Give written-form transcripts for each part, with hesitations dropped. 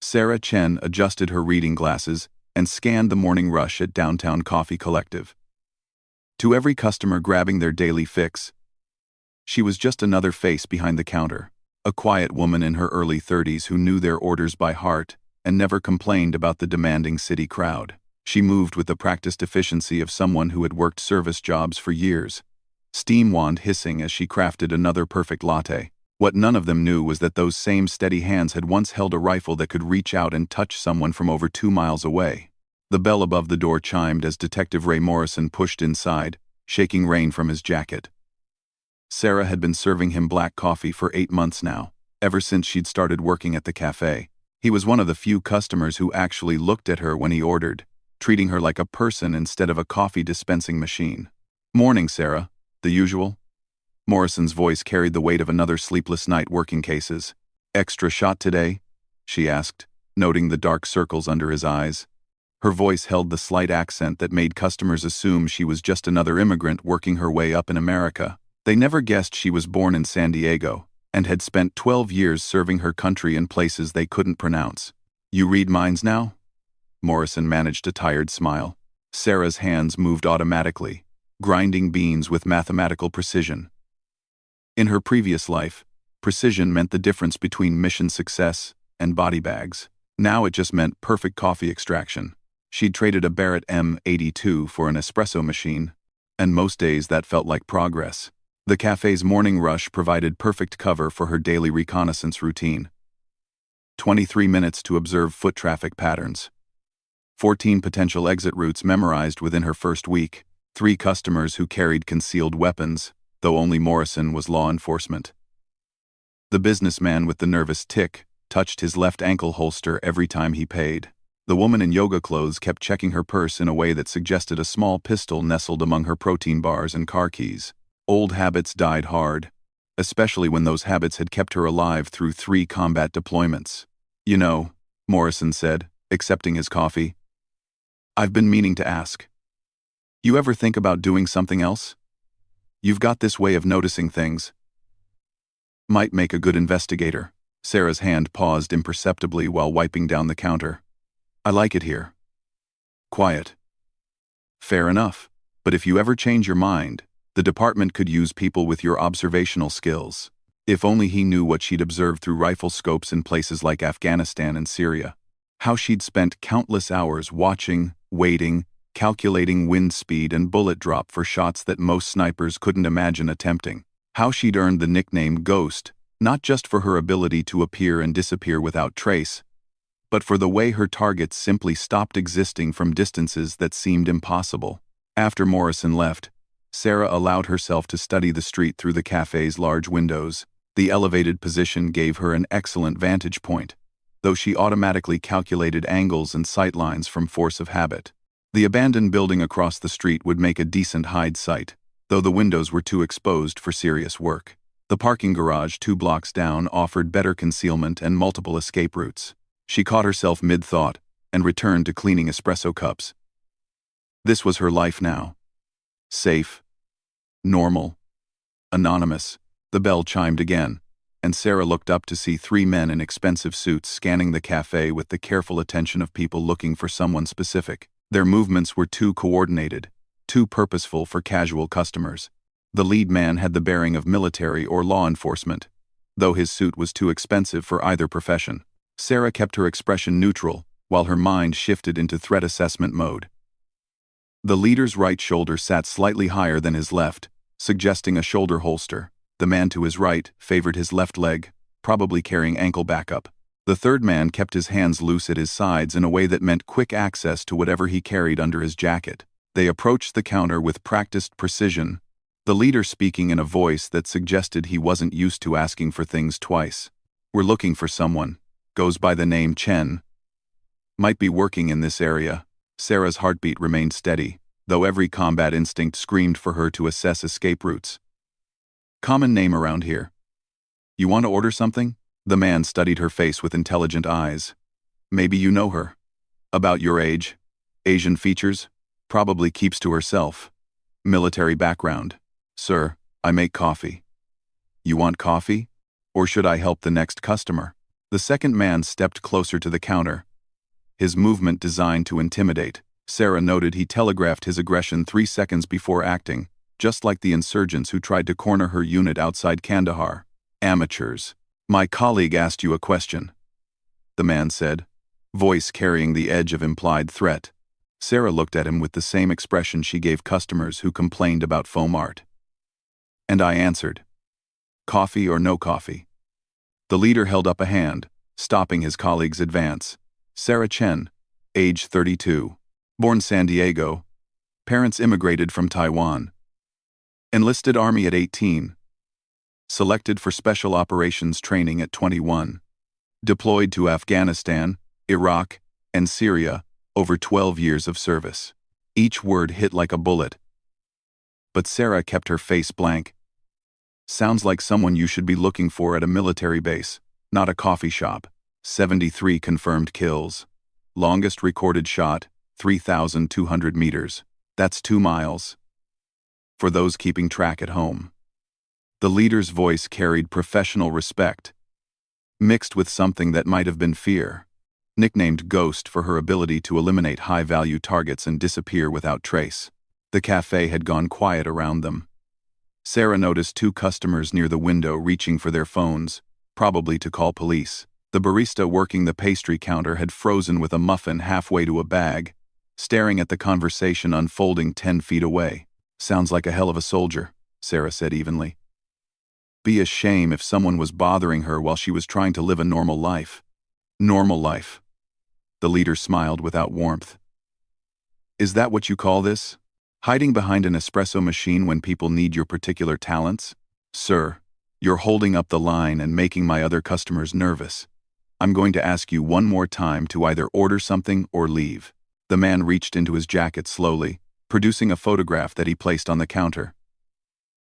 Sarah Chen adjusted her reading glasses and scanned the morning rush at Downtown Coffee Collective. To every customer grabbing their daily fix, she was just another face behind the counter, a quiet woman in her early 30s who knew their orders by heart and never complained about the demanding city crowd. She moved with the practiced efficiency of someone who had worked service jobs for years, steam wand hissing as she crafted another perfect latte. What none of them knew was that those same steady hands had once held a rifle that could reach out and touch someone from over 2 miles away. The bell above the door chimed as Detective Ray Morrison pushed inside, shaking rain from his jacket. Sarah had been serving him black coffee for 8 months now, ever since she'd started working at the cafe. He was one of the few customers who actually looked at her when he ordered, treating her like a person instead of a coffee dispensing machine. "Morning, Sarah. The usual?" Morrison's voice carried the weight of another sleepless night working cases. "Extra shot today?" she asked, noting the dark circles under his eyes. Her voice held the slight accent that made customers assume she was just another immigrant working her way up in America. They never guessed she was born in San Diego and had spent 12 years serving her country in places they couldn't pronounce. "You read minds now?" Morrison managed a tired smile. Sarah's hands moved automatically, grinding beans with mathematical precision. In her previous life, precision meant the difference between mission success and body bags. Now it just meant perfect coffee extraction. She'd traded a Barrett M82 for an espresso machine, and most days that felt like progress. The cafe's morning rush provided perfect cover for her daily reconnaissance routine. 23 minutes to observe foot traffic patterns. 14 potential exit routes memorized within her first week. 3 customers who carried concealed weapons, though only Morrison was law enforcement. The businessman with the nervous tic touched his left ankle holster every time he paid. The woman in yoga clothes kept checking her purse in a way that suggested a small pistol nestled among her protein bars and car keys. Old habits died hard, especially when those habits had kept her alive through 3 combat deployments. "You know," Morrison said, accepting his coffee, "I've been meaning to ask. You ever think about doing something else? You've got this way of noticing things. Might make a good investigator." Sarah's hand paused imperceptibly while wiping down the counter. "I like it here. Quiet." "Fair enough. But if you ever change your mind, the department could use people with your observational skills." If only he knew what she'd observed through rifle scopes in places like Afghanistan and Syria. How she'd spent countless hours watching, waiting, calculating wind speed and bullet drop for shots that most snipers couldn't imagine attempting. How she'd earned the nickname Ghost, not just for her ability to appear and disappear without trace, but for the way her targets simply stopped existing from distances that seemed impossible. After Morrison left, Sarah allowed herself to study the street through the cafe's large windows. The elevated position gave her an excellent vantage point, though she automatically calculated angles and sightlines from force of habit. The abandoned building across the street would make a decent hide site, though the windows were too exposed for serious work. The parking garage 2 blocks down offered better concealment and multiple escape routes. She caught herself mid-thought and returned to cleaning espresso cups. This was her life now. Safe, normal, anonymous. The bell chimed again, and Sarah looked up to see 3 men in expensive suits scanning the cafe with the careful attention of people looking for someone specific. Their movements were too coordinated, too purposeful for casual customers. The lead man had the bearing of military or law enforcement, though his suit was too expensive for either profession. Sarah kept her expression neutral, while her mind shifted into threat assessment mode. The leader's right shoulder sat slightly higher than his left, suggesting a shoulder holster. The man to his right favored his left leg, probably carrying ankle backup. The third man kept his hands loose at his sides in a way that meant quick access to whatever he carried under his jacket. They approached the counter with practiced precision, the leader speaking in a voice that suggested he wasn't used to asking for things twice. "We're looking for someone. Goes by the name Chen. Might be working in this area." Sarah's heartbeat remained steady, though every combat instinct screamed for her to assess escape routes. "Common name around here. You want to order something?" The man studied her face with intelligent eyes. "Maybe you know her. About your age. Asian features. Probably keeps to herself. Military background. Sir, I make coffee. You want coffee? Or should I help the next customer?" The second man stepped closer to the counter, his movement designed to intimidate. Sarah noted he telegraphed his aggression 3 seconds before acting, just like the insurgents who tried to corner her unit outside Kandahar. Amateurs. My colleague asked you a question, the man said, voice carrying the edge of implied threat. Sarah looked at him with the same expression she gave customers who complained about foam art. And I answered, coffee or no coffee? The leader held up a hand, stopping his colleague's advance. Sarah Chen, age 32, born San Diego, parents immigrated from Taiwan. Enlisted Army at 18. Selected for Special Operations training at 21. Deployed to Afghanistan, Iraq, and Syria, over 12 years of service. Each word hit like a bullet. But Sarah kept her face blank. Sounds like someone you should be looking for at a military base, not a coffee shop. 73 confirmed kills. Longest recorded shot, 3,200 meters. That's 2 miles. For those keeping track at home. The leader's voice carried professional respect, mixed with something that might have been fear. Nicknamed Ghost for her ability to eliminate high-value targets and disappear without trace. The cafe had gone quiet around them. Sarah noticed 2 customers near the window reaching for their phones, probably to call police. The barista working the pastry counter had frozen with a muffin halfway to a bag, staring at the conversation unfolding 10 feet away. Sounds like a hell of a soldier, Sarah said evenly. Be a shame if someone was bothering her while she was trying to live a normal life. Normal life. The leader smiled without warmth. Is that what you call this? Hiding behind an espresso machine when people need your particular talents? Sir, you're holding up the line and making my other customers nervous. I'm going to ask you one more time to either order something or leave. The man reached into his jacket slowly, producing a photograph that he placed on the counter.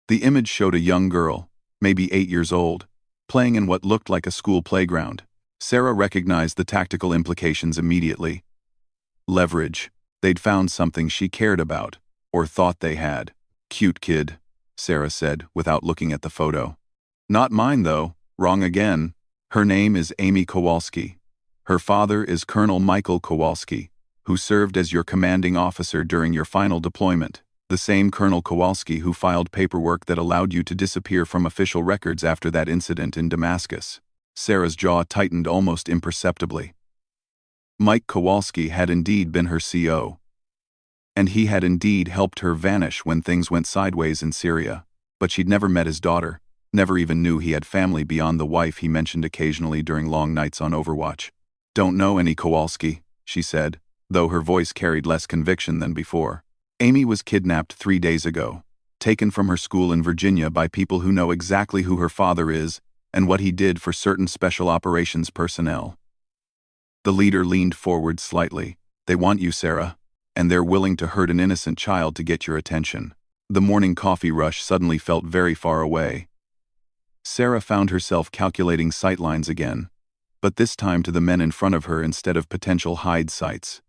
The image showed a young girl, maybe 8 years old, playing in what looked like a school playground. Sarah recognized the tactical implications immediately. Leverage. They'd found something she cared about, or thought they had. Cute kid, Sarah said, without looking at the photo. Not mine, though. Wrong again. Her name is Amy Kowalski. Her father is Colonel Michael Kowalski, who served as your commanding officer during your final deployment. The same Colonel Kowalski who filed paperwork that allowed you to disappear from official records after that incident in Damascus. Sarah's jaw tightened almost imperceptibly. Mike Kowalski had indeed been her CO. And he had indeed helped her vanish when things went sideways in Syria. But she'd never met his daughter, never even knew he had family beyond the wife he mentioned occasionally during long nights on Overwatch. Don't know any Kowalski, she said, though her voice carried less conviction than before. Amy was kidnapped 3 days ago, taken from her school in Virginia by people who know exactly who her father is and what he did for certain special operations personnel. The leader leaned forward slightly. They want you, Sarah, and they're willing to hurt an innocent child to get your attention. The morning coffee rush suddenly felt very far away. Sarah found herself calculating sightlines again, but this time to the men in front of her instead of potential hide sites.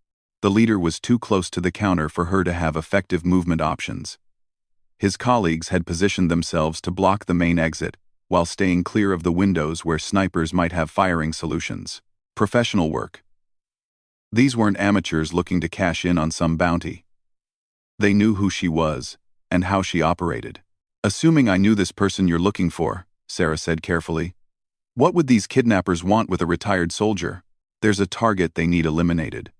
The leader was too close to the counter for her to have effective movement options. His colleagues had positioned themselves to block the main exit, while staying clear of the windows where snipers might have firing solutions. Professional work. These weren't amateurs looking to cash in on some bounty. They knew who she was, and how she operated. Assuming I knew this person you're looking for, Sarah said carefully, what would these kidnappers want with a retired soldier? There's a target they need eliminated.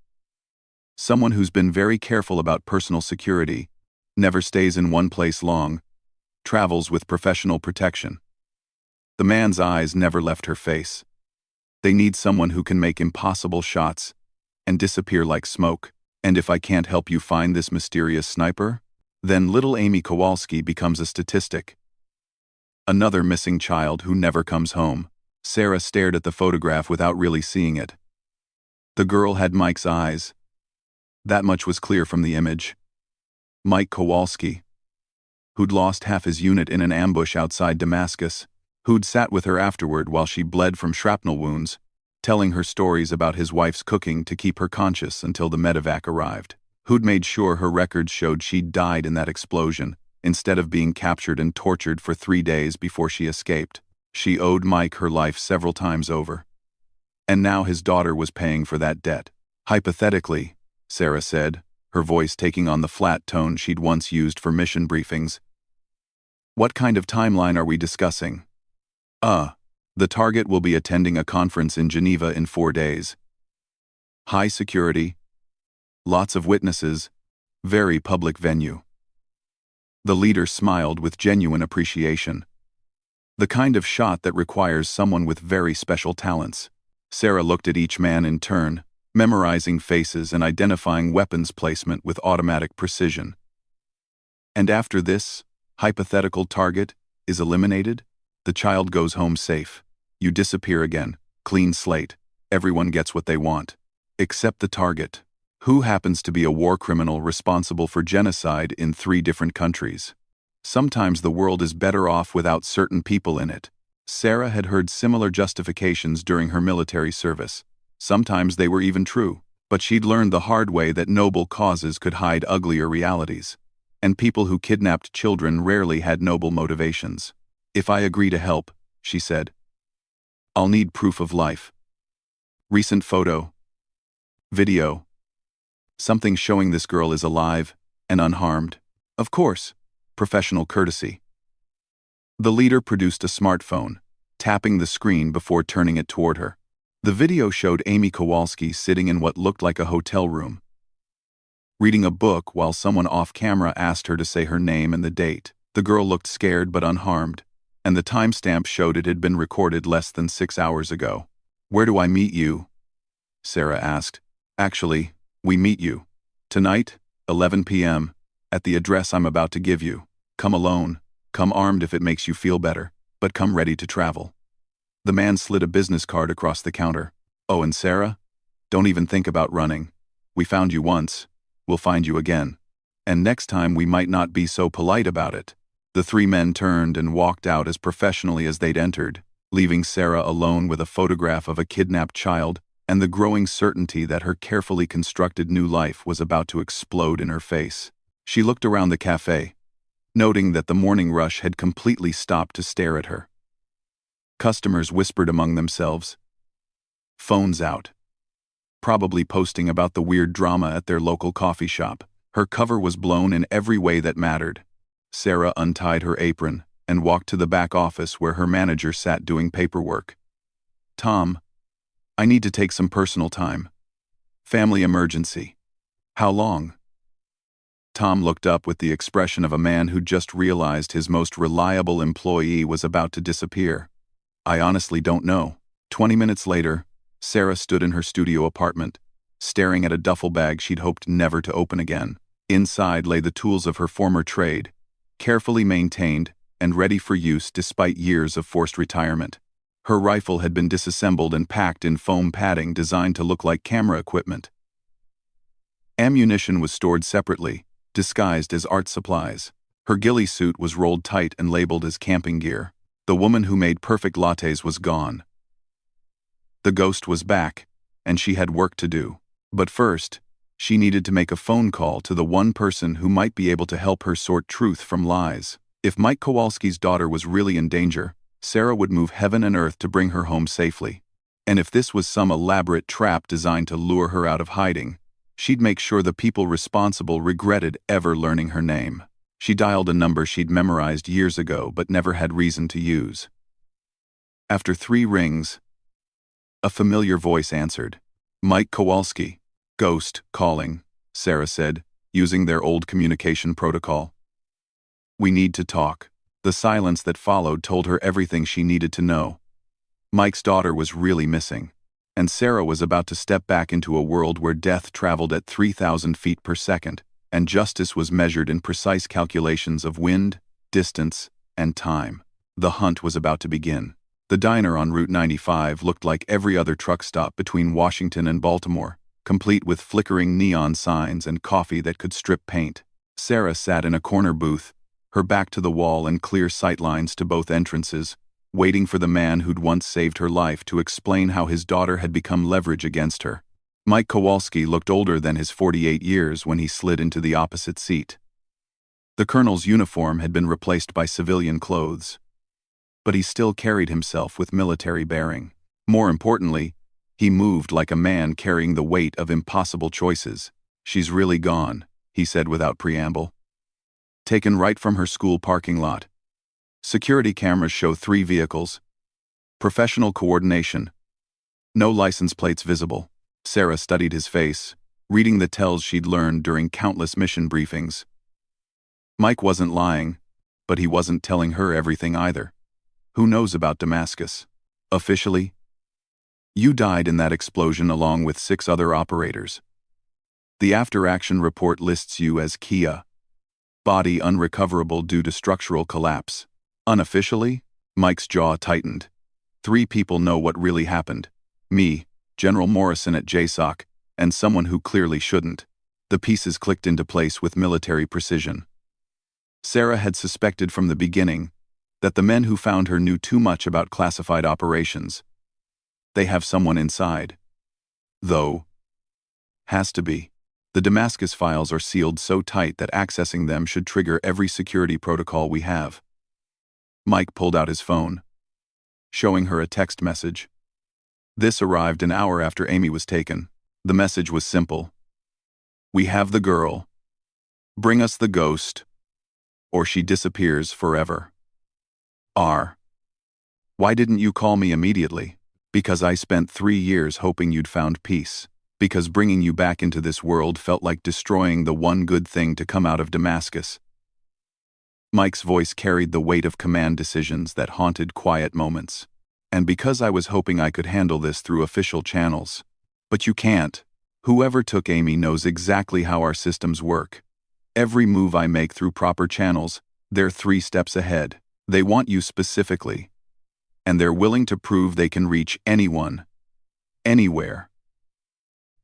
Someone who's been very careful about personal security, never stays in one place long, travels with professional protection. The man's eyes never left her face. They need someone who can make impossible shots and disappear like smoke. And if I can't help you find this mysterious sniper, then little Amy Kowalski becomes a statistic. Another missing child who never comes home. Sarah stared at the photograph without really seeing it. The girl had Mike's eyes. That much was clear from the image. Mike Kowalski, who'd lost half his unit in an ambush outside Damascus, who'd sat with her afterward while she bled from shrapnel wounds, telling her stories about his wife's cooking to keep her conscious until the medevac arrived, who'd made sure her records showed she'd died in that explosion, instead of being captured and tortured for 3 days before she escaped. She owed Mike her life several times over. And now his daughter was paying for that debt. Hypothetically, Sarah said, her voice taking on the flat tone she'd once used for mission briefings. What kind of timeline are we discussing? The target will be attending a conference in Geneva in 4 days. High security, lots of witnesses, very public venue. The leader smiled with genuine appreciation. The kind of shot that requires someone with very special talents. Sarah looked at each man in turn, memorizing faces and identifying weapons placement with automatic precision. And after this hypothetical target is eliminated, the child goes home safe. You disappear again, clean slate. Everyone gets what they want. Except the target, who happens to be a war criminal responsible for genocide in 3 different countries. Sometimes the world is better off without certain people in it. Sarah had heard similar justifications during her military service. Sometimes they were even true, but she'd learned the hard way that noble causes could hide uglier realities. And people who kidnapped children rarely had noble motivations. If I agree to help, she said, I'll need proof of life. Recent photo. Video. Something showing this girl is alive and unharmed. Of course, professional courtesy. The leader produced a smartphone, tapping the screen before turning it toward her. The video showed Amy Kowalski sitting in what looked like a hotel room, reading a book while someone off-camera asked her to say her name and the date. The girl looked scared but unharmed, and the timestamp showed it had been recorded less than 6 hours ago. Where do I meet you? Sarah asked. Actually, we meet you. Tonight, 11 p.m., at the address I'm about to give you. Come alone, come armed if it makes you feel better, but come ready to travel. The man slid a business card across the counter. Oh, and Sarah? Don't even think about running. We found you once. We'll find you again. And next time we might not be so polite about it. The 3 men turned and walked out as professionally as they'd entered, leaving Sarah alone with a photograph of a kidnapped child and the growing certainty that her carefully constructed new life was about to explode in her face. She looked around the cafe, noting that the morning rush had completely stopped to stare at her. Customers whispered among themselves. Phones out. Probably posting about the weird drama at their local coffee shop. Her cover was blown in every way that mattered. Sarah untied her apron and walked to the back office where her manager sat doing paperwork. Tom, I need to take some personal time. Family emergency. How long? Tom looked up with the expression of a man who'd just realized his most reliable employee was about to disappear. I honestly don't know. 20 minutes later, Sarah stood in her studio apartment, staring at a duffel bag she'd hoped never to open again. Inside lay the tools of her former trade, carefully maintained and ready for use despite years of forced retirement. Her rifle had been disassembled and packed in foam padding designed to look like camera equipment. Ammunition was stored separately, disguised as art supplies. Her ghillie suit was rolled tight and labeled as camping gear. The woman who made perfect lattes was gone. The ghost was back, and she had work to do. But first, she needed to make a phone call to the one person who might be able to help her sort truth from lies. If Mike Kowalski's daughter was really in danger, Sarah would move heaven and earth to bring her home safely. And if this was some elaborate trap designed to lure her out of hiding, she'd make sure the people responsible regretted ever learning her name. She dialed a number she'd memorized years ago but never had reason to use. After 3 rings, a familiar voice answered. Mike Kowalski. Ghost calling, Sarah said, using their old communication protocol. We need to talk. The silence that followed told her everything she needed to know. Mike's daughter was really missing, and Sarah was about to step back into a world where death traveled at 3,000 feet per second, and justice was measured in precise calculations of wind, distance, and time. The hunt was about to begin. The diner on Route 95 looked like every other truck stop between Washington and Baltimore, complete with flickering neon signs and coffee that could strip paint. Sarah sat in a corner booth, her back to the wall and clear sightlines to both entrances, waiting for the man who'd once saved her life to explain how his daughter had become leverage against her. Mike Kowalski looked older than his 48 years when he slid into the opposite seat. The colonel's uniform had been replaced by civilian clothes, but he still carried himself with military bearing. More importantly, He moved like a man carrying the weight of impossible choices. "She's really gone," he said without preamble. Taken right from her school parking lot. Security cameras show 3 vehicles. Professional coordination. No license plates visible. Sarah studied his face, reading the tells she'd learned during countless mission briefings. Mike wasn't lying, but he wasn't telling her everything either. Who knows about Damascus? Officially, you died in that explosion along with 6 other operators. The after-action report lists you as Kia. Body unrecoverable due to structural collapse. Unofficially, Mike's jaw tightened. 3 people know what really happened. Me, General Morrison at JSOC, and someone who clearly shouldn't. The pieces clicked into place with military precision. Sarah had suspected from the beginning that the men who found her knew too much about classified operations. They have someone inside. Though, has to be. The Damascus files are sealed so tight that accessing them should trigger every security protocol we have. Mike pulled out his phone, showing her a text message. This arrived an hour after Amy was taken. The message was simple. "We have the girl. Bring us the ghost, or she disappears forever. R. Why didn't you call me immediately? Because I spent 3 years hoping you'd found peace. Because bringing you back into this world felt like destroying the one good thing to come out of Damascus." Mike's voice carried the weight of command decisions that haunted quiet moments. "And because I was hoping I could handle this through official channels. But you can't. Whoever took Amy knows exactly how our systems work. Every move I make through proper channels, they're 3 steps ahead. They want you specifically. And they're willing to prove they can reach anyone, anywhere,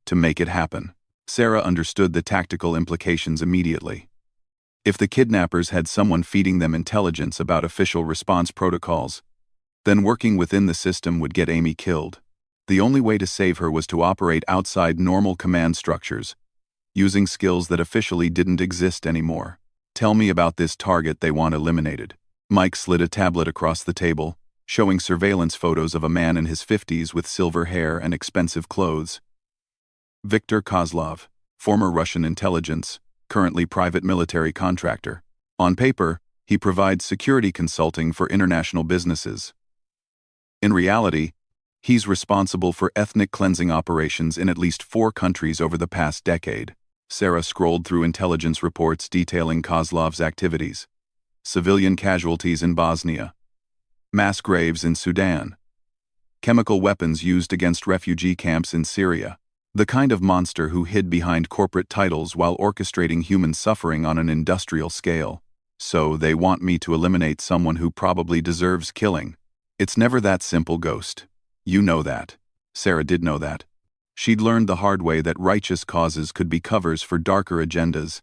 to make it happen." Sarah understood the tactical implications immediately. If the kidnappers had someone feeding them intelligence about official response protocols, then working within the system would get Amy killed. The only way to save her was to operate outside normal command structures, using skills that officially didn't exist anymore. "Tell me about this target they want eliminated." Mike slid a tablet across the table, showing surveillance photos of a man in his 50s with silver hair and expensive clothes. Viktor Kozlov, former Russian intelligence, currently private military contractor. On paper, he provides security consulting for international businesses. In reality, he's responsible for ethnic cleansing operations in at least 4 countries over the past decade. Sarah scrolled through intelligence reports detailing Kozlov's activities. Civilian casualties in Bosnia. Mass graves in Sudan. Chemical weapons used against refugee camps in Syria. The kind of monster who hid behind corporate titles while orchestrating human suffering on an industrial scale. So they want me to eliminate someone who probably deserves killing. It's never that simple, Ghost. You know that. Sarah did know that. She'd learned the hard way that righteous causes could be covers for darker agendas,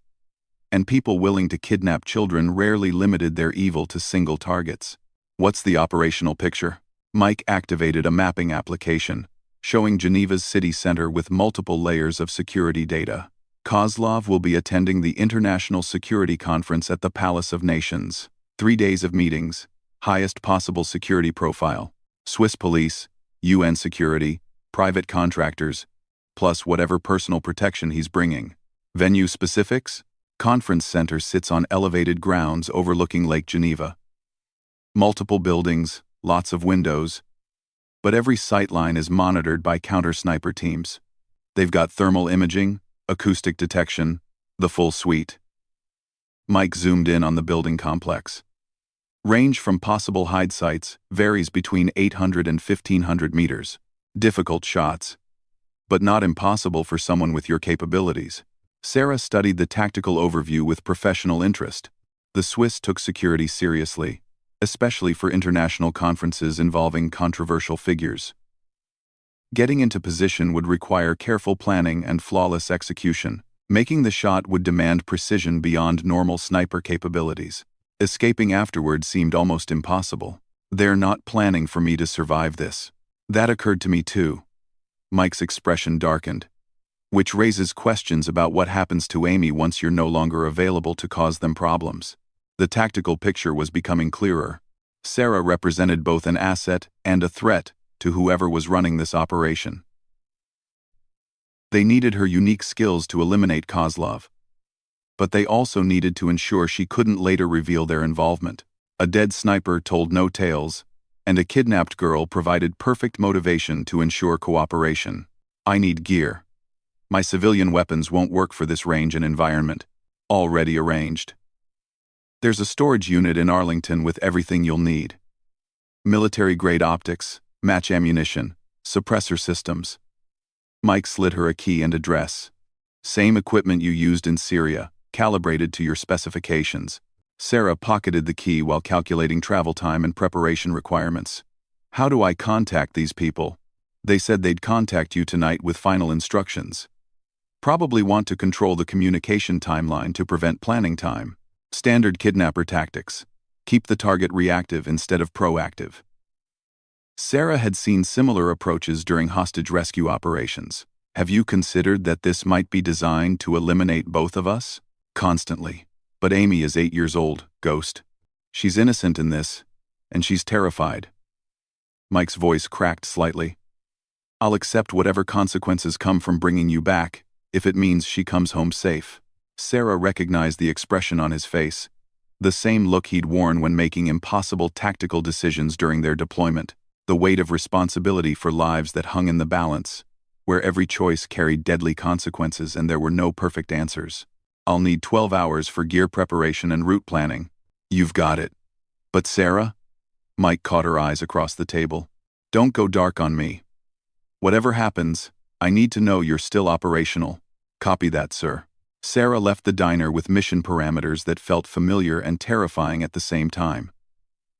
and people willing to kidnap children rarely limited their evil to single targets. What's the operational picture? Mike activated a mapping application, showing Geneva's city center with multiple layers of security data. Kozlov will be attending the International Security Conference at the Palace of Nations. 3 days of meetings, highest possible security profile, Swiss police, UN security, private contractors, plus whatever personal protection he's bringing. Venue specifics? Conference center sits on elevated grounds overlooking Lake Geneva. Multiple buildings, lots of windows, but every sightline is monitored by counter-sniper teams. They've got thermal imaging, acoustic detection, the full suite. Mike zoomed in on the building complex. Range from possible hide sites varies between 800 and 1,500 meters. Difficult shots, but not impossible for someone with your capabilities. Sarah studied the tactical overview with professional interest. The Swiss took security seriously, especially for international conferences involving controversial figures. Getting into position would require careful planning and flawless execution. Making the shot would demand precision beyond normal sniper capabilities. Escaping afterward seemed almost impossible. They're not planning for me to survive this. That occurred to me too. Mike's expression darkened. Which raises questions about what happens to Amy once you're no longer available to cause them problems. The tactical picture was becoming clearer. Sarah represented both an asset and a threat to whoever was running this operation. They needed her unique skills to eliminate Kozlov. But they also needed to ensure she couldn't later reveal their involvement. A dead sniper told no tales, and a kidnapped girl provided perfect motivation to ensure cooperation. I need gear. My civilian weapons won't work for this range and environment. Already arranged. There's a storage unit in Arlington with everything you'll need. Military-grade optics, match ammunition, suppressor systems. Mike slid her a key and address. Same equipment you used in Syria, calibrated to your specifications. Sarah pocketed the key while calculating travel time and preparation requirements. How do I contact these people? They said they'd contact you tonight with final instructions. Probably want to control the communication timeline to prevent planning time. Standard kidnapper tactics. Keep the target reactive instead of proactive. Sarah had seen similar approaches during hostage rescue operations. Have you considered that this might be designed to eliminate both of us? Constantly. But Amy is 8 years old, Ghost. She's innocent in this, and she's terrified. Mike's voice cracked slightly. I'll accept whatever consequences come from bringing you back, if it means she comes home safe. Sarah recognized the expression on his face, the same look he'd worn when making impossible tactical decisions during their deployment, the weight of responsibility for lives that hung in the balance, where every choice carried deadly consequences and there were no perfect answers. I'll need 12 hours for gear preparation and route planning. You've got it. But Sarah? Mike caught her eyes across the table. Don't go dark on me. Whatever happens, I need to know you're still operational. Copy that, sir. Sarah left the diner with mission parameters that felt familiar and terrifying at the same time.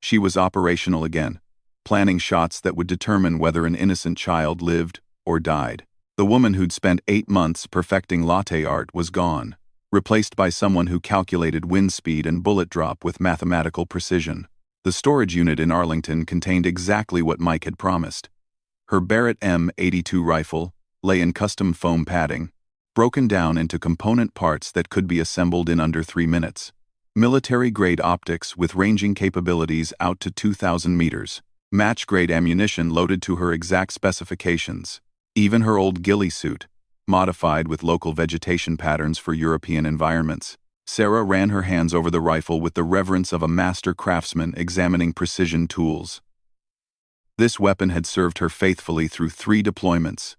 She was operational again, planning shots that would determine whether an innocent child lived or died. The woman who'd spent 8 months perfecting latte art was gone, replaced by someone who calculated wind speed and bullet drop with mathematical precision. The storage unit in Arlington contained exactly what Mike had promised. Her Barrett M82 rifle lay in custom foam padding, broken down into component parts that could be assembled in under 3 minutes. Military-grade optics with ranging capabilities out to 2,000 meters. Match-grade ammunition loaded to her exact specifications. Even her old ghillie suit, modified with local vegetation patterns for European environments. Sarah ran her hands over the rifle with the reverence of a master craftsman examining precision tools. This weapon had served her faithfully through 3 deployments,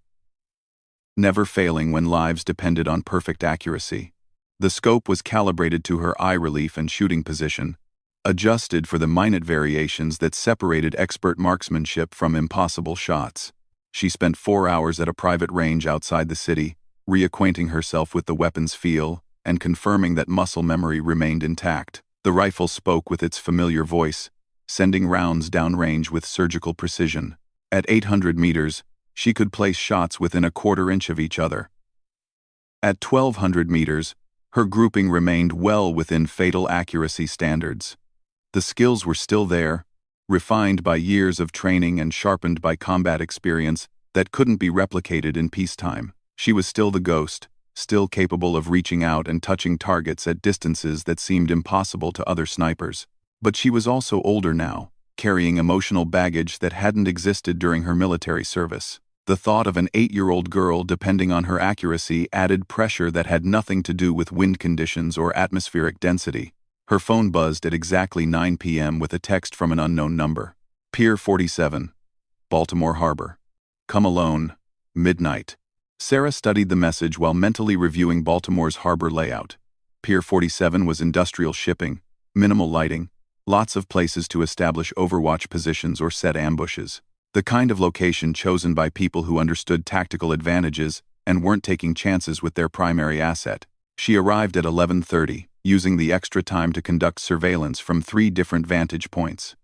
never failing when lives depended on perfect accuracy. The scope was calibrated to her eye relief and shooting position, adjusted for the minute variations that separated expert marksmanship from impossible shots. She spent 4 hours at a private range outside the city, reacquainting herself with the weapon's feel and confirming that muscle memory remained intact. The rifle spoke with its familiar voice, sending rounds downrange with surgical precision. At 800 meters, she could place shots within a quarter-inch of each other. At 1,200 meters, her grouping remained well within fatal accuracy standards. The skills were still there, refined by years of training and sharpened by combat experience that couldn't be replicated in peacetime. She was still the Ghost, still capable of reaching out and touching targets at distances that seemed impossible to other snipers. But she was also older now, carrying emotional baggage that hadn't existed during her military service. The thought of an 8-year-old girl depending on her accuracy added pressure that had nothing to do with wind conditions or atmospheric density. Her phone buzzed at exactly 9 p.m. with a text from an unknown number. Pier 47, Baltimore Harbor. Come alone, midnight. Sarah studied the message while mentally reviewing Baltimore's harbor layout. Pier 47 was industrial shipping, minimal lighting, lots of places to establish overwatch positions or set ambushes. The kind of location chosen by people who understood tactical advantages and weren't taking chances with their primary asset. She arrived at 11:30, using the extra time to conduct surveillance from 3 different vantage points.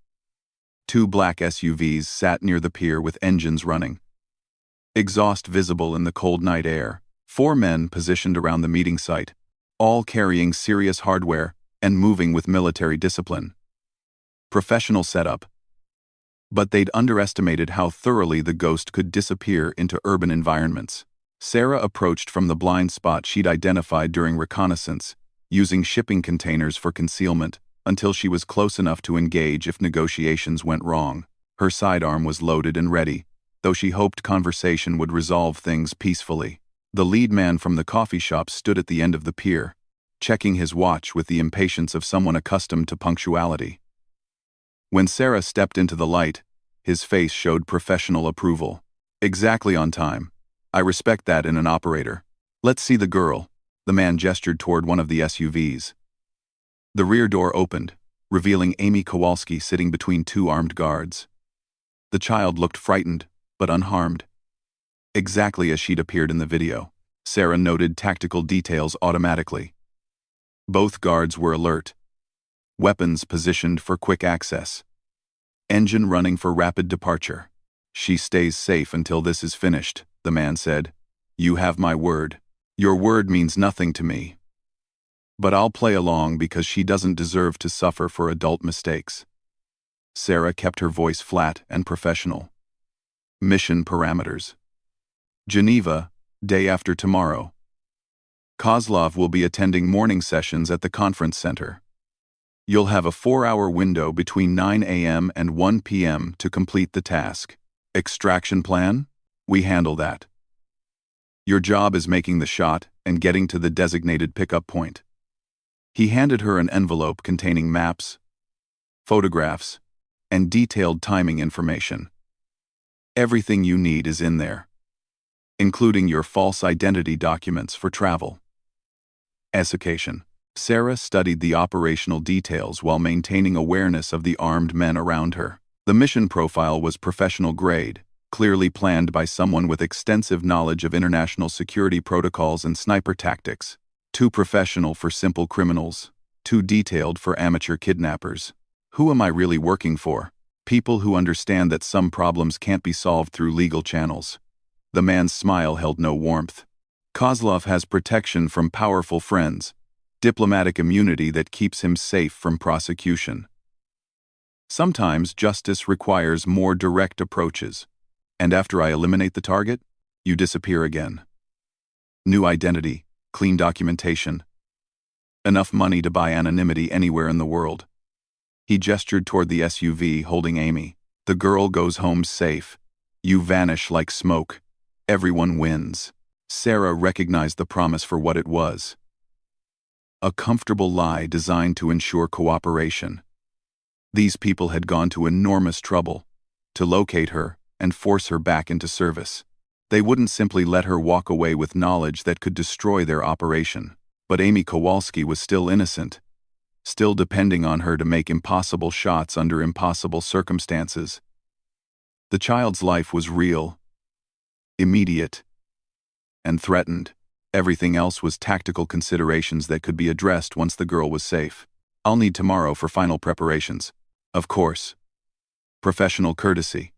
2 black SUVs sat near the pier with engines running, exhaust visible in the cold night air. 4 men positioned around the meeting site, all carrying serious hardware and moving with military discipline. Professional setup. But they'd underestimated how thoroughly the Ghost could disappear into urban environments. Sarah approached from the blind spot she'd identified during reconnaissance, using shipping containers for concealment, until she was close enough to engage if negotiations went wrong. Her sidearm was loaded and ready, though she hoped conversation would resolve things peacefully. The lead man from the coffee shop stood at the end of the pier, checking his watch with the impatience of someone accustomed to punctuality. When Sarah stepped into the light, his face showed professional approval. Exactly on time. I respect that in an operator. Let's see the girl. The man gestured toward one of the SUVs. The rear door opened, revealing Amy Kowalski sitting between two armed guards. The child looked frightened, but unharmed. Exactly as she'd appeared in the video. Sarah noted tactical details automatically. Both guards were alert. Weapons positioned for quick access. Engine running for rapid departure. She stays safe until this is finished, the man said. You have my word. Your word means nothing to me. But I'll play along because she doesn't deserve to suffer for adult mistakes. Sarah kept her voice flat and professional. Mission parameters. Geneva, day after tomorrow. Kozlov will be attending morning sessions at the conference center. You'll have a 4-hour window between 9 a.m. and 1 p.m. to complete the task. Extraction plan? We handle that. Your job is making the shot and getting to the designated pickup point. He handed her an envelope containing maps, photographs, and detailed timing information. Everything you need is in there, including your false identity documents for travel. Education. Sarah studied the operational details while maintaining awareness of the armed men around her. The mission profile was professional grade, clearly planned by someone with extensive knowledge of international security protocols and sniper tactics. Too professional for simple criminals, too detailed for amateur kidnappers. Who am I really working for? People who understand that some problems can't be solved through legal channels. The man's smile held no warmth. Kozlov has protection from powerful friends, diplomatic immunity that keeps him safe from prosecution. Sometimes justice requires more direct approaches, and after I eliminate the target, you disappear again. New identity, clean documentation. Enough money to buy anonymity anywhere in the world. He gestured toward the SUV holding Amy. The girl goes home safe. You vanish like smoke. Everyone wins. Sarah recognized the promise for what it was. A comfortable lie designed to ensure cooperation. These people had gone to enormous trouble to locate her and force her back into service. They wouldn't simply let her walk away with knowledge that could destroy their operation. But Amy Kowalski was still innocent, still depending on her to make impossible shots under impossible circumstances. The child's life was real, immediate, and threatened. Everything else was tactical considerations that could be addressed once the girl was safe. I'll need tomorrow for final preparations. Of course. Professional courtesy.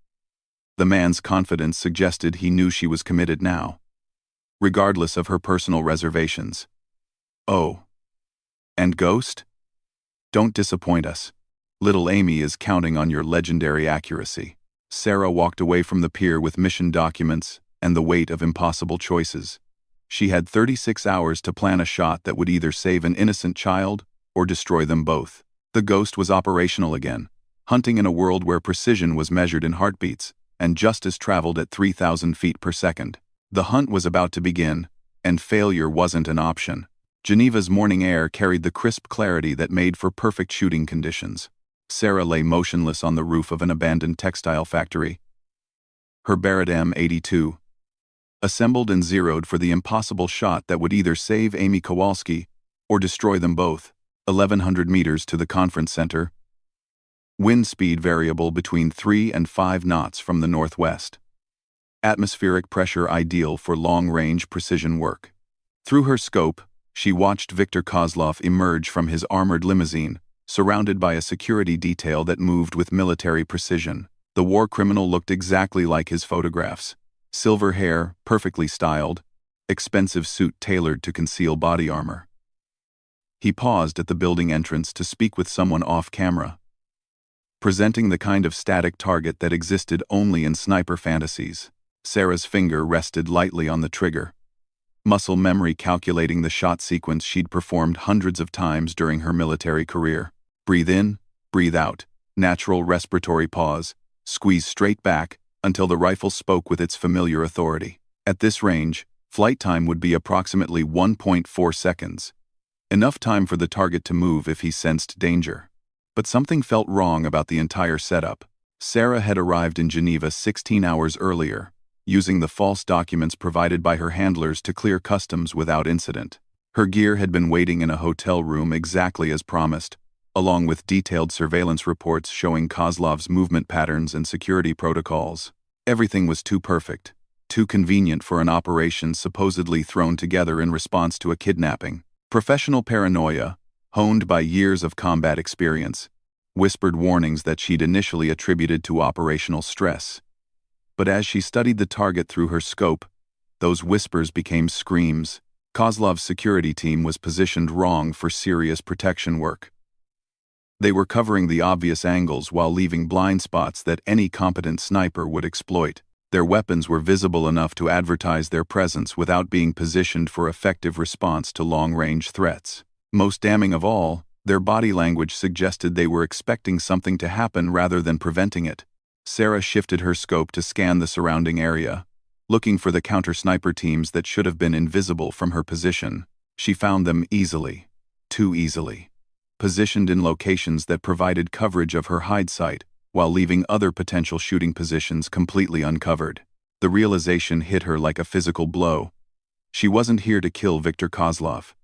The man's confidence suggested he knew she was committed now, regardless of her personal reservations. Oh. And Ghost? Don't disappoint us. Little Amy is counting on your legendary accuracy. Sarah walked away from the pier with mission documents and the weight of impossible choices. She had 36 hours to plan a shot that would either save an innocent child or destroy them both. The Ghost was operational again, hunting in a world where precision was measured in heartbeats and justice traveled at 3,000 feet per second. The hunt was about to begin, and failure wasn't an option. Geneva's morning air carried the crisp clarity that made for perfect shooting conditions. Sarah lay motionless on the roof of an abandoned textile factory. Her Barrett M82, assembled and zeroed for the impossible shot that would either save Amy Kowalski or destroy them both. 1,100 meters to the conference center. Wind speed variable between 3 and 5 knots from the northwest. Atmospheric pressure ideal for long-range precision work. Through her scope, she watched Viktor Kozlov emerge from his armored limousine, surrounded by a security detail that moved with military precision. The war criminal looked exactly like his photographs. Silver hair, perfectly styled, expensive suit tailored to conceal body armor. He paused at the building entrance to speak with someone off-camera, presenting the kind of static target that existed only in sniper fantasies. Sarah's finger rested lightly on the trigger, muscle memory calculating the shot sequence she'd performed hundreds of times during her military career. Breathe in, breathe out, natural respiratory pause, squeeze straight back until the rifle spoke with its familiar authority. At this range, Flight time would be approximately 1.4 seconds, enough time for the target to move if he sensed danger. But something felt wrong about the entire setup. Sarah had arrived in Geneva 16 hours earlier, using the false documents provided by her handlers to clear customs without incident. Her gear had been waiting in a hotel room exactly as promised, along with detailed surveillance reports showing Kozlov's movement patterns and security protocols. Everything was too perfect, too convenient for an operation supposedly thrown together in response to a kidnapping. Professional paranoia, honed by years of combat experience, whispered warnings that she'd initially attributed to operational stress. But as she studied the target through her scope, those whispers became screams. Kozlov's security team was positioned wrong for serious protection work. They were covering the obvious angles while leaving blind spots that any competent sniper would exploit. Their weapons were visible enough to advertise their presence without being positioned for effective response to long-range threats. Most damning of all, their body language suggested they were expecting something to happen rather than preventing it. Sarah shifted her scope to scan the surrounding area, looking for the counter-sniper teams that should have been invisible from her position. She found them easily, too easily, positioned in locations that provided coverage of her hide site, while leaving other potential shooting positions completely uncovered. The realization hit her like a physical blow. She wasn't here to kill Viktor Kozlov.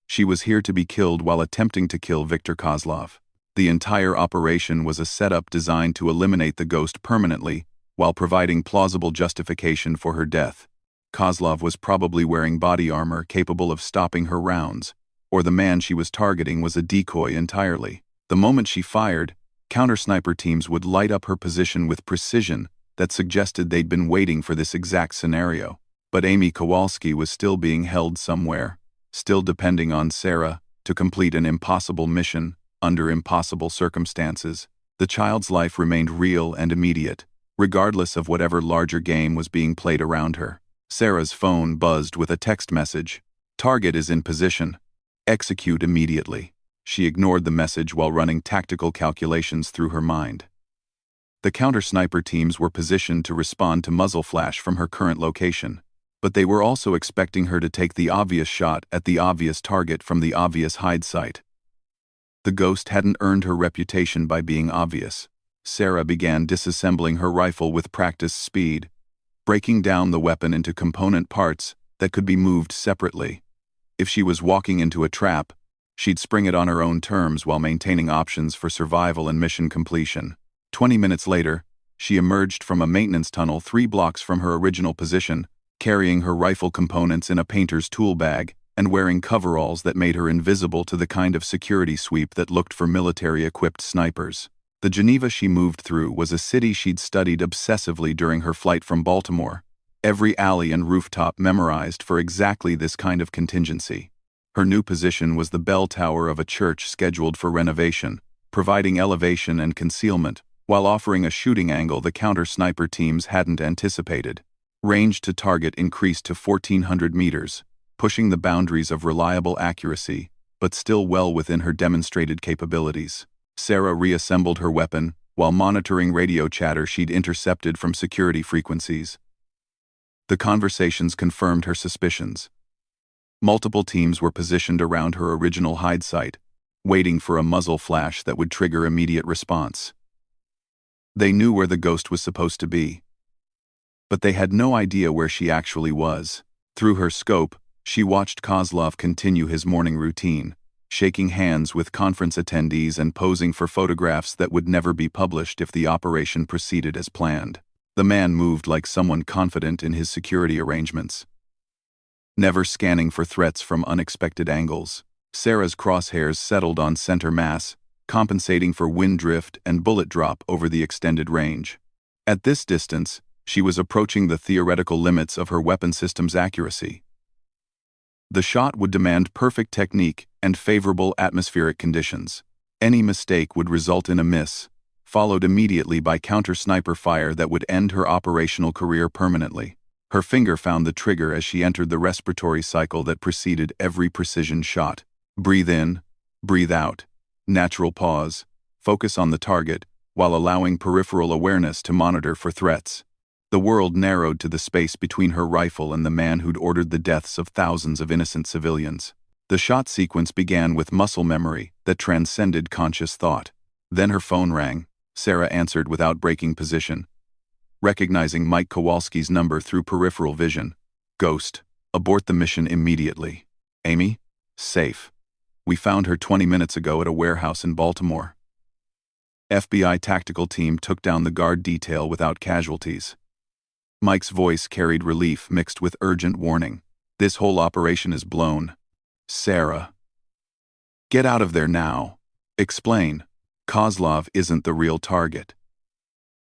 She was here to be killed while attempting to kill Viktor Kozlov. The entire operation was a setup designed to eliminate the ghost permanently, while providing plausible justification for her death. Kozlov was probably wearing body armor capable of stopping her rounds, or the man she was targeting was a decoy entirely. The moment she fired, counter-sniper teams would light up her position with precision that suggested they'd been waiting for this exact scenario. But Amy Kowalski was still being held somewhere, still depending on Sarah to complete an impossible mission under impossible circumstances. The child's life remained real and immediate, regardless of whatever larger game was being played around her. Sarah's phone buzzed with a text message. "Target is in position. Execute immediately." She ignored the message while running tactical calculations through her mind. The counter-sniper teams were positioned to respond to muzzle flash from her current location, but they were also expecting her to take the obvious shot at the obvious target from the obvious hide site. The ghost hadn't earned her reputation by being obvious. Sarah began disassembling her rifle with practiced speed, breaking down the weapon into component parts that could be moved separately. If she was walking into a trap, she'd spring it on her own terms while maintaining options for survival and mission completion. 20 minutes later, she emerged from a maintenance tunnel 3 blocks from her original position, carrying her rifle components in a painter's tool bag and wearing coveralls that made her invisible to the kind of security sweep that looked for military-equipped snipers. The Geneva she moved through was a city she'd studied obsessively during her flight from Baltimore, every alley and rooftop memorized for exactly this kind of contingency. Her new position was the bell tower of a church scheduled for renovation, providing elevation and concealment, while offering a shooting angle the counter-sniper teams hadn't anticipated. Range to target increased to 1,400 meters, pushing the boundaries of reliable accuracy, but still well within her demonstrated capabilities. Sarah reassembled her weapon while monitoring radio chatter she'd intercepted from security frequencies. The conversations confirmed her suspicions. Multiple teams were positioned around her original hide site, waiting for a muzzle flash that would trigger immediate response. They knew where the ghost was supposed to be, but they had no idea where she actually was. Through her scope, she watched Kozlov continue his morning routine, shaking hands with conference attendees and posing for photographs that would never be published if the operation proceeded as planned. The man moved like someone confident in his security arrangements, never scanning for threats from unexpected angles. Sarah's crosshairs settled on center mass, compensating for wind drift and bullet drop over the extended range. At this distance, she was approaching the theoretical limits of her weapon system's accuracy. The shot would demand perfect technique and favorable atmospheric conditions. Any mistake would result in a miss, followed immediately by counter-sniper fire that would end her operational career permanently. Her finger found the trigger as she entered the respiratory cycle that preceded every precision shot. Breathe in, breathe out, natural pause, focus on the target, while allowing peripheral awareness to monitor for threats. The world narrowed to the space between her rifle and the man who'd ordered the deaths of thousands of innocent civilians. The shot sequence began with muscle memory that transcended conscious thought. Then her phone rang. Sarah answered without breaking position, recognizing Mike Kowalski's number through peripheral vision. Ghost, abort the mission immediately. Amy? Safe. We found her 20 minutes ago at a warehouse in Baltimore. FBI tactical team took down the guard detail without casualties. Mike's voice carried relief mixed with urgent warning. This whole operation is blown. Sarah. Get out of there now. Explain. Kozlov isn't the real target.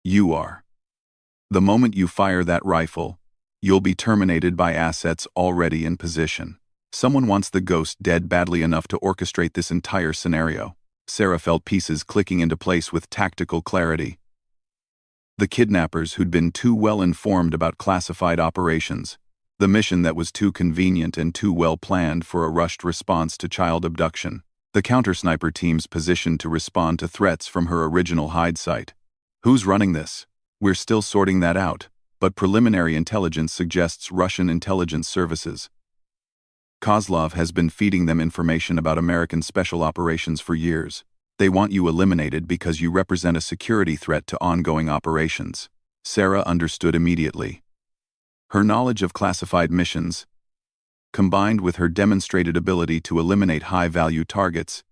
You are. The moment you fire that rifle, you'll be terminated by assets already in position. Someone wants the ghost dead badly enough to orchestrate this entire scenario. Sarah felt pieces clicking into place with tactical clarity. The kidnappers who'd been too well informed about classified operations, the mission that was too convenient and too well planned for a rushed response to child abduction, the counter-sniper team's positioned to respond to threats from her original hide site. Who's running this? We're still sorting that out, but preliminary intelligence suggests Russian intelligence services. Kozlov has been feeding them information about American special operations for years. They want you eliminated because you represent a security threat to ongoing operations. Sarah understood immediately. Her knowledge of classified missions, combined with her demonstrated ability to eliminate high-value targets,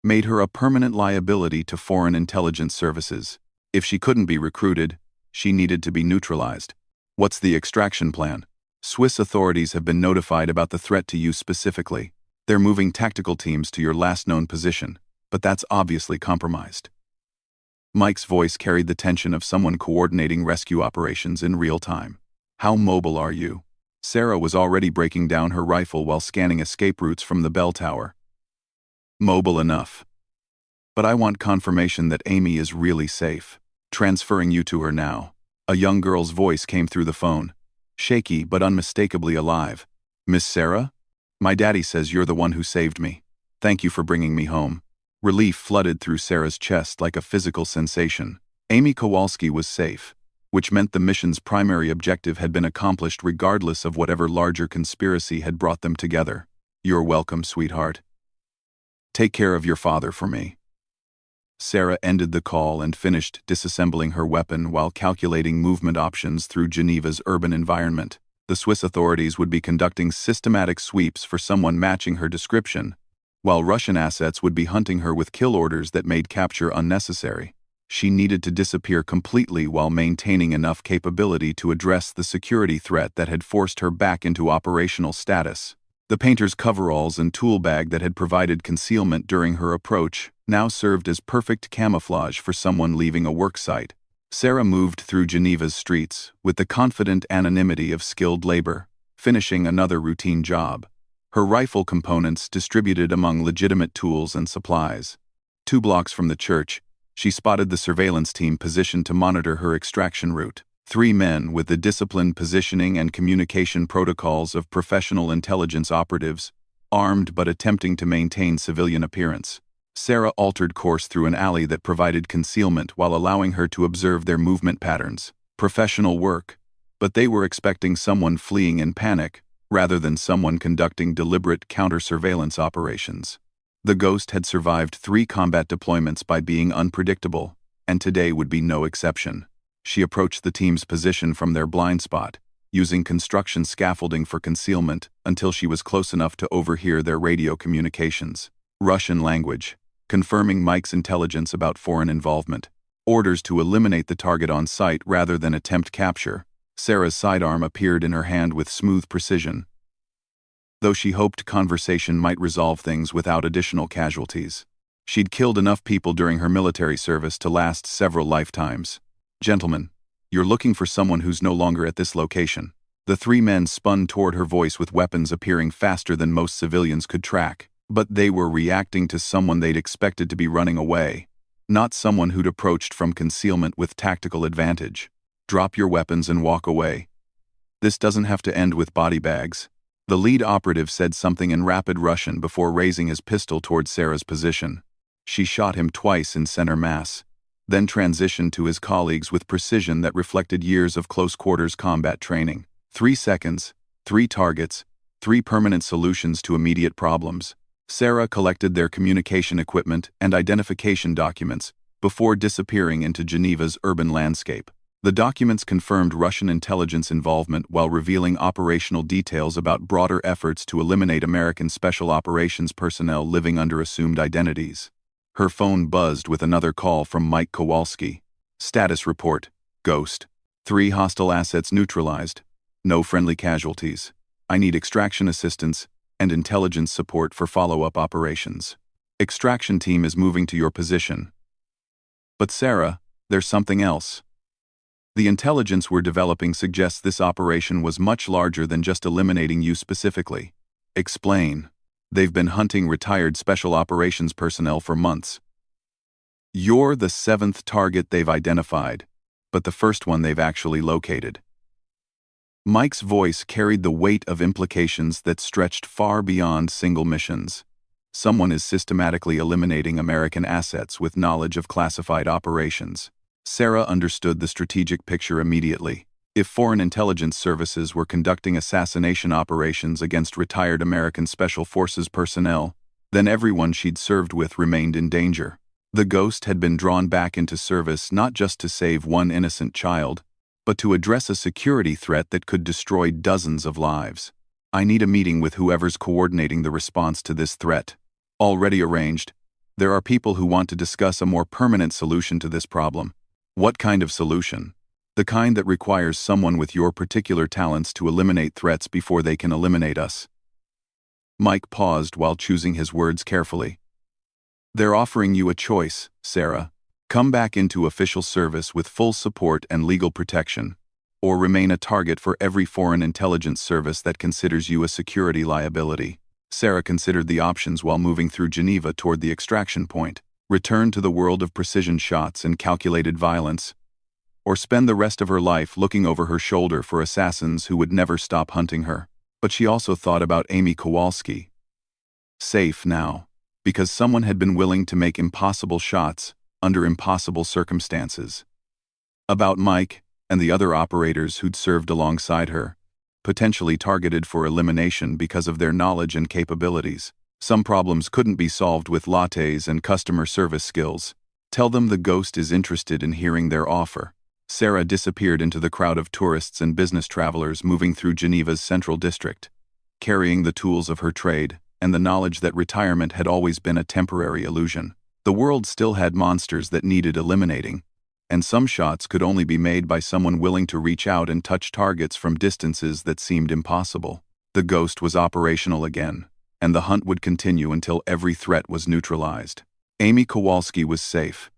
made her a permanent liability to foreign intelligence services. If she couldn't be recruited, she needed to be neutralized. What's the extraction plan? Swiss authorities have been notified about the threat to you specifically. They're moving tactical teams to your last known position, but that's obviously compromised. Mike's voice carried the tension of someone coordinating rescue operations in real time. How mobile are you? Sarah was already breaking down her rifle while scanning escape routes from the bell tower. Mobile enough. But I want confirmation that Amy is really safe. Transferring you to her now. A young girl's voice came through the phone, shaky but unmistakably alive. Miss Sarah? My daddy says you're the one who saved me. Thank you for bringing me home. Relief flooded through Sarah's chest like a physical sensation. Amy Kowalski was safe, which meant the mission's primary objective had been accomplished regardless of whatever larger conspiracy had brought them together. You're welcome, sweetheart. Take care of your father for me. Sarah ended the call and finished disassembling her weapon while calculating movement options through Geneva's urban environment. The Swiss authorities would be conducting systematic sweeps for someone matching her description, while Russian assets would be hunting her with kill orders that made capture unnecessary. She needed to disappear completely while maintaining enough capability to address the security threat that had forced her back into operational status. The painter's coveralls and tool bag that had provided concealment during her approach now served as perfect camouflage for someone leaving a work site. Sarah moved through Geneva's streets with the confident anonymity of skilled labor, finishing another routine job. Her rifle components distributed among legitimate tools and supplies. 2 blocks from the church, she spotted the surveillance team positioned to monitor her extraction route. 3 men with the disciplined positioning and communication protocols of professional intelligence operatives, armed but attempting to maintain civilian appearance. Sarah altered course through an alley that provided concealment while allowing her to observe their movement patterns. Professional work, but they were expecting someone fleeing in panic, rather than someone conducting deliberate counter-surveillance operations. The Ghost had survived 3 combat deployments by being unpredictable, and today would be no exception. She approached the team's position from their blind spot, using construction scaffolding for concealment until she was close enough to overhear their radio communications. Russian language, confirming Mike's intelligence about foreign involvement. Orders to eliminate the target on site rather than attempt capture. Sarah's sidearm appeared in her hand with smooth precision, though she hoped conversation might resolve things without additional casualties. She'd killed enough people during her military service to last several lifetimes. Gentlemen, you're looking for someone who's no longer at this location. The 3 men spun toward her voice with weapons appearing faster than most civilians could track, but they were reacting to someone they'd expected to be running away, not someone who'd approached from concealment with tactical advantage. Drop your weapons and walk away. This doesn't have to end with body bags. The lead operative said something in rapid Russian before raising his pistol toward Sarah's position. She shot him twice in center mass, then transitioned to his colleagues with precision that reflected years of close-quarters combat training. 3 seconds, 3 targets, 3 permanent solutions to immediate problems. Sarah collected their communication equipment and identification documents before disappearing into Geneva's urban landscape. The documents confirmed Russian intelligence involvement while revealing operational details about broader efforts to eliminate American special operations personnel living under assumed identities. Her phone buzzed with another call from Mike Kowalski. Status report: Ghost. 3 hostile assets neutralized. No friendly casualties. I need extraction assistance and intelligence support for follow-up operations. Extraction team is moving to your position. But Sarah, there's something else. The intelligence we're developing suggests this operation was much larger than just eliminating you specifically. Explain. They've been hunting retired special operations personnel for months. You're the 7th target they've identified, but the first one they've actually located. Mike's voice carried the weight of implications that stretched far beyond single missions. Someone is systematically eliminating American assets with knowledge of classified operations. Sarah understood the strategic picture immediately. If foreign intelligence services were conducting assassination operations against retired American Special Forces personnel, then everyone she'd served with remained in danger. The Ghost had been drawn back into service not just to save one innocent child, but to address a security threat that could destroy dozens of lives. I need a meeting with whoever's coordinating the response to this threat. Already arranged. There are people who want to discuss a more permanent solution to this problem. What kind of solution? The kind that requires someone with your particular talents to eliminate threats before they can eliminate us. Mike paused while choosing his words carefully. They're offering you a choice, Sarah. Come back into official service with full support and legal protection, or remain a target for every foreign intelligence service that considers you a security liability. Sarah considered the options while moving through Geneva toward the extraction point. Return to the world of precision shots and calculated violence, or spend the rest of her life looking over her shoulder for assassins who would never stop hunting her. But she also thought about Amy Kowalski. Safe now, because someone had been willing to make impossible shots under impossible circumstances. About Mike and the other operators who'd served alongside her, potentially targeted for elimination because of their knowledge and capabilities. Some problems couldn't be solved with lattes and customer service skills. Tell them the Ghost is interested in hearing their offer. Sarah disappeared into the crowd of tourists and business travelers moving through Geneva's central district, carrying the tools of her trade and the knowledge that retirement had always been a temporary illusion. The world still had monsters that needed eliminating, and some shots could only be made by someone willing to reach out and touch targets from distances that seemed impossible. The Ghost was operational again, and the hunt would continue until every threat was neutralized. Amy Kowalski was safe.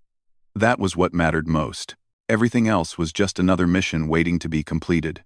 That was what mattered most. Everything else was just another mission waiting to be completed.